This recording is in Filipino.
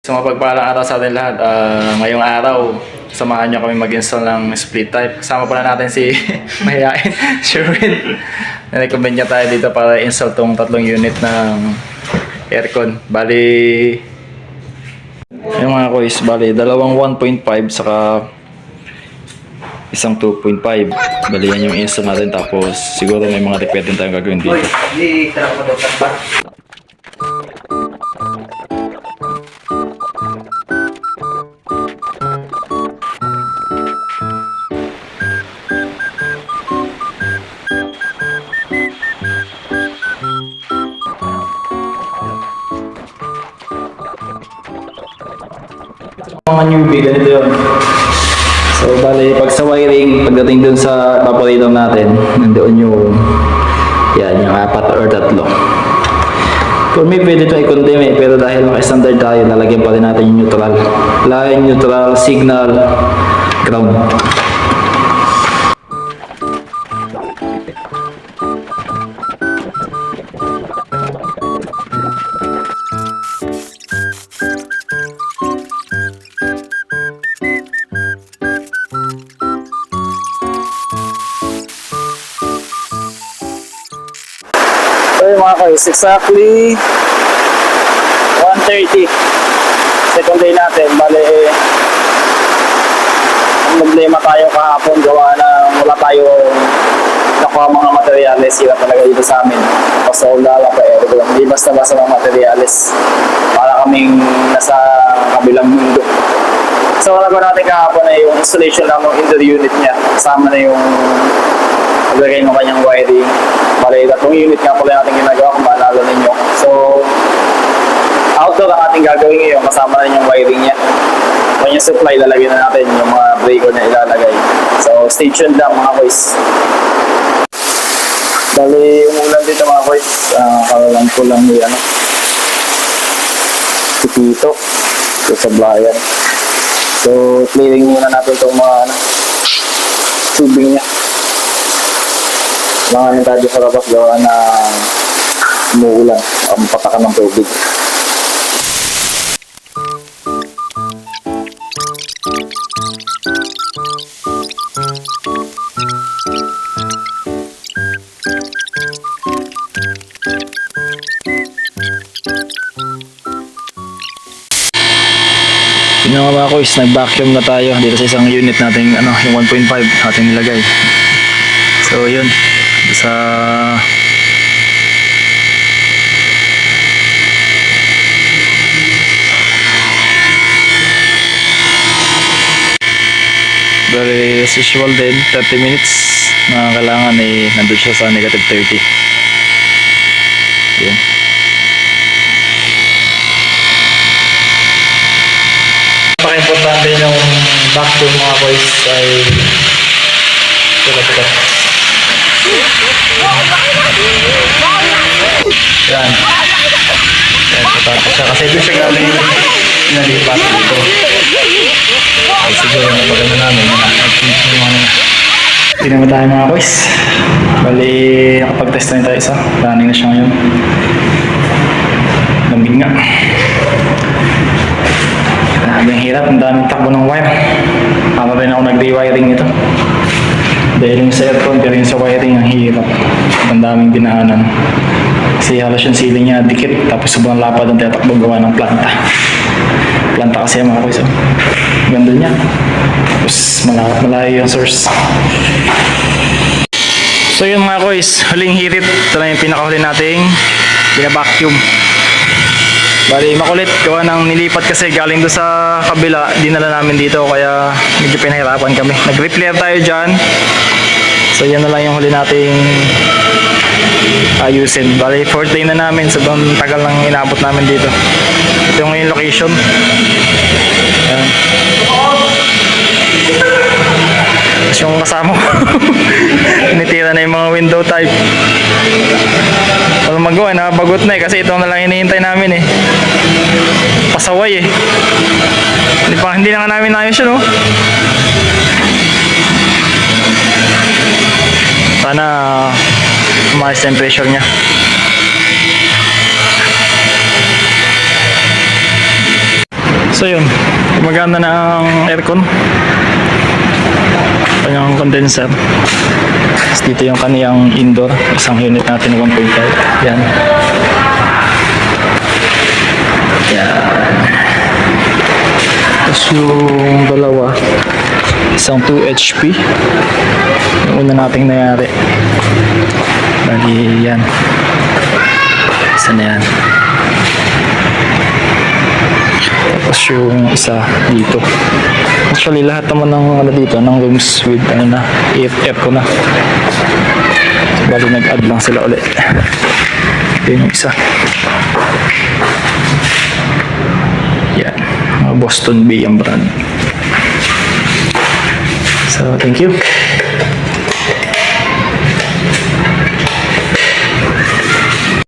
So mapagpalang araw sa atin lahat. Ngayong araw, samahan niyo kami mag-install ng split type. Kasama pala natin si mahihain, Sherwin. Na-recommend niya tayo dito para install tong tatlong unit ng aircon. Bali, yung mga kuys, bali, dalawang 1.5 saka isang 2.5. Bali, yan yung install natin. Tapos, siguro may mga repair din tayong gagawin dito. Di tara ko daw ba? Mga newbie, ganito yun. So, bali, pag sa wiring, pagdating dun sa evaporator natin, nandoon yung, yan, yung apat or tatlo. For me, pwede ito i-condemn pero dahil maka-standard tayo, lalagyan pa rin natin yung neutral. Line, neutral, signal, ground. So yun mga guys, exactly 1:30 second day natin. Bale, ang problema tayo kahapon, gawa na wala tayong nakuha mga materyales. Hirap talaga dito sa amin. Pasola lang pa aircon, hindi basta-basta mga materyales. Para kaming nasa kabilang mundo. So ang nagawa natin kahapon ay yung installation lang ng indoor unit niya. Kasama na yung paglagay ng kanyang wiring. Bale, tatlong unit nga pala natin ginagawa kung maalala ninyo. So, outdoor ang ating gagawin ngayon. Kasama na yung wiring niya. Kung yung supply, lalagyan na natin yung mga breaker na ilalagay. So, stay tuned lang mga boys. Bale, umulan dito mga boys. Kalalan ko lang yung si Tito. Sa Blayan. So, clearing muna natin itong mga tubing niya. Mga tayo sa labas gawa na umuulan o mapatakan ng tubig. Yun nga mga kuys, nag-vacuum na tayo dito sa isang unit natin, yung 1.5 ating nilagay. So yun, sa very as usual din, 30 minutes na kailangan nandun siya sa negative 30. Yun. Napaka-importante yung vacuum mga boys ay ito. Yan. Yan, patata siya. Kasi ito siya galing nalipat dito. Ay siguro na maganda namin. Nag-finish na yung ano. Hindi naman tayo mga boys. Bali, nakapag-test na tayo isa. Running na siya ngayon. Lamig nga. Ang hirap. Ang daming takbo ng wire. Para rin ako nag-rewiring nito. Dahil yung sa aircon, pero yung sa wiring, ang hirap. Ang daming dinaanan. Kasi halos yung ceiling niya dikit, tapos sobrang lapad ang tatakbo gawa ng planta. Planta kasi mga kuys. Ganda niya. Tapos malayo yung source. So yun mga kuys, huling hirit. Ito na yung pinakahuli nating bina-vacuum. Bali makulit, gawa ng nilipat kasi galing doon sa kabila, dinala namin dito kaya medyo pinahirapan kami. Nag-repair tayo dyan. So yan na lang yung huli nating ayusin. Bali 4 day na namin, sobrang tagal lang inabot namin dito. Ito yung location. Ayan. Tapos yung kasama ko nitira na yung mga window type. Walang magawa, nakabagot na kasi ito na lang hinihintay namin pasaway hindi na nga namin ayos yun sana umayos na yung pressure niya. So yun, gumagana na ang aircon. Kanyang condenser. Tapos dito yung kaniyang indoor. Isang unit natin na 1.5. Yan. Yan. Tapos yung dalawa, isang 2 HP. Yung una nating nangyari. Bali, yan. Isa na yan. Tapos yung isa dito. Actually, lahat naman ng ano dito, ng rooms with ano na, aircon na. Bali, nag-add lang sila ulit. Ito yung isa. Yan. Mga Boston B ang brand. So, thank you.